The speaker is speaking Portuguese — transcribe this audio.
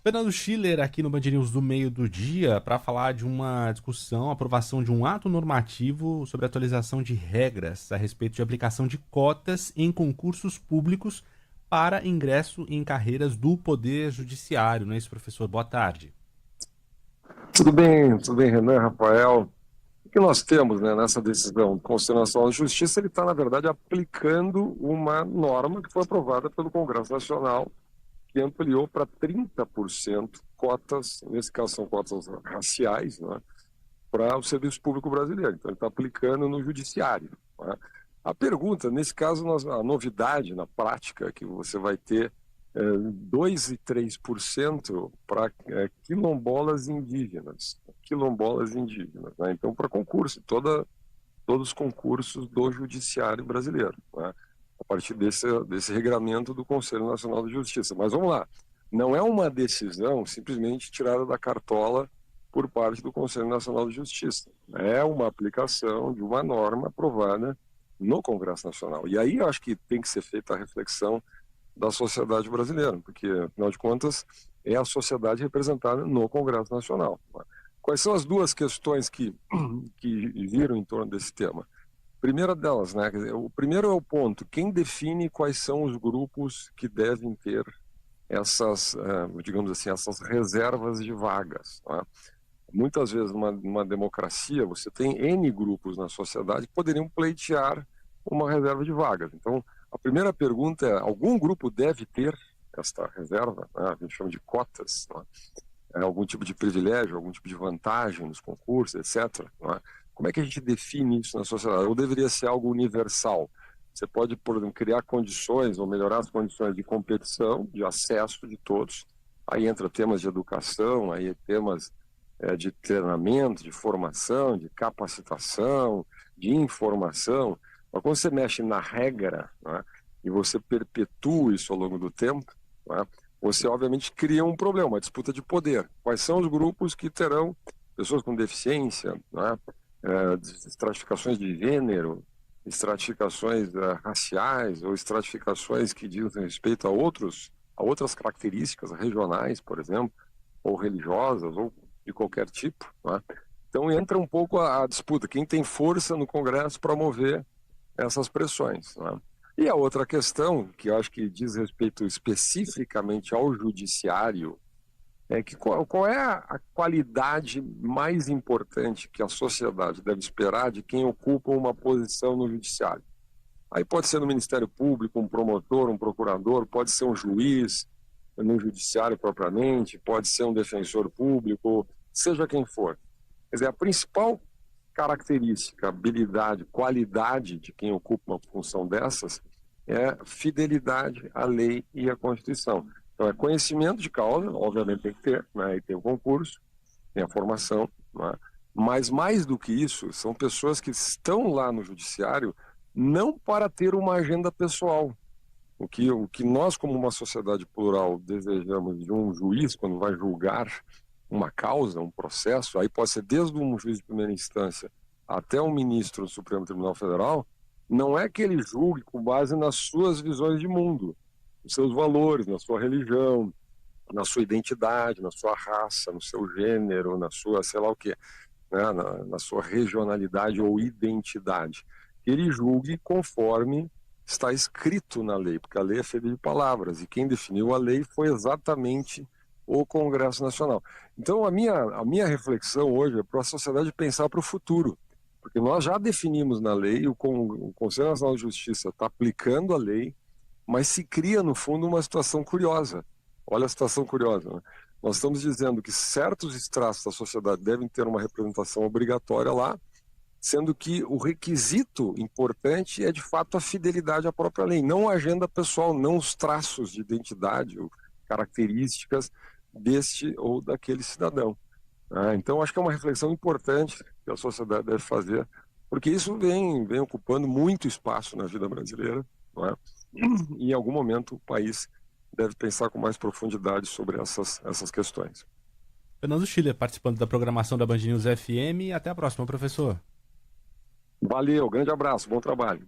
Fernando Schiller aqui no Band News do meio do dia para falar de uma discussão, aprovação de um ato normativo sobre atualização de regras a respeito de aplicação de cotas em concursos públicos para ingresso em carreiras do Poder Judiciário. Não é isso, professor? Boa tarde. Tudo bem, Renan, Rafael. O que nós temos, né, nessa decisão do Conselho Nacional de Justiça, ele está, na verdade, aplicando uma norma que foi aprovada pelo Congresso Nacional, que ampliou para 30% cotas, nesse caso são cotas raciais, né, para o serviço público brasileiro. Então, ele está aplicando no judiciário. Né. A pergunta, nesse caso, a novidade na prática que você vai ter 2 e 3% para quilombolas indígenas. Né. Então, para concurso, todos os concursos do judiciário brasileiro, né, a partir desse regramento do Conselho Nacional de Justiça. Mas vamos lá, não é uma decisão simplesmente tirada da cartola por parte do Conselho Nacional de Justiça. É uma aplicação de uma norma aprovada no Congresso Nacional. E aí eu acho que tem que ser feita a reflexão da sociedade brasileira, porque, afinal de contas, é a sociedade representada no Congresso Nacional. Quais são as duas questões que viram em torno desse tema? Primeira delas, né, quer dizer, o primeiro é o ponto, quem define quais são os grupos que devem ter essas, digamos assim, essas reservas de vagas, né? Muitas vezes, numa democracia, você tem N grupos na sociedade que poderiam pleitear uma reserva de vagas. Então, a primeira pergunta é, algum grupo deve ter esta reserva, né? A gente chama de cotas, né? Algum tipo de privilégio, algum tipo de vantagem nos concursos, etc. Né? Como é que a gente define isso na sociedade? Ou deveria ser algo universal? Você pode, por exemplo, criar condições ou melhorar as condições de competição, de acesso de todos. Aí entra temas de educação, aí temas de treinamento, de formação, de capacitação, de informação. Mas quando você mexe na regra, né, e você perpetua isso ao longo do tempo, né, você obviamente cria um problema, uma disputa de poder. Quais são os grupos que terão pessoas com deficiência, né, estratificações de gênero, estratificações raciais ou estratificações que dizem respeito a outras características regionais, por exemplo, ou religiosas, ou de qualquer tipo. Né? Então entra um pouco a disputa, quem tem força no Congresso para mover essas pressões. Né? E a outra questão, que eu acho que diz respeito especificamente ao judiciário, é que qual é a qualidade mais importante que a sociedade deve esperar de quem ocupa uma posição no judiciário? Aí pode ser no Ministério Público, um promotor, um procurador, pode ser um juiz no judiciário propriamente, pode ser um defensor público, seja quem for. Quer dizer, a principal característica, habilidade, qualidade de quem ocupa uma função dessas é fidelidade à lei e à Constituição. Então, é conhecimento de causa, obviamente tem que ter, né? E tem o concurso, tem a formação, né? Mas mais do que isso, são pessoas que estão lá no judiciário não para ter uma agenda pessoal. O que nós, como uma sociedade plural, desejamos de um juiz quando vai julgar uma causa, um processo, aí pode ser desde um juiz de primeira instância até um ministro do Supremo Tribunal Federal, não é que ele julgue com base nas suas visões de mundo, nos seus valores, na sua religião, na sua identidade, na sua raça, no seu gênero, na sua, sei lá o quê, né? na sua regionalidade ou identidade. Ele julgue conforme está escrito na lei, porque a lei é feita de palavras, e quem definiu a lei foi exatamente o Congresso Nacional. Então, a minha reflexão hoje é para a sociedade pensar para o futuro, porque nós já definimos na lei, o Conselho Nacional de Justiça está aplicando a lei, mas se cria, no fundo, uma situação curiosa. Olha a situação curiosa, né? Nós estamos dizendo que certos estratos da sociedade devem ter uma representação obrigatória lá, sendo que o requisito importante é, de fato, a fidelidade à própria lei, não a agenda pessoal, não os traços de identidade ou características deste ou daquele cidadão. Então, acho que é uma reflexão importante que a sociedade deve fazer, porque isso vem ocupando muito espaço na vida brasileira, não é? E em algum momento o país deve pensar com mais profundidade sobre essas questões. Fernando Schiller participando da programação da Band News FM. Até a próxima, professor. Valeu, grande abraço, bom trabalho.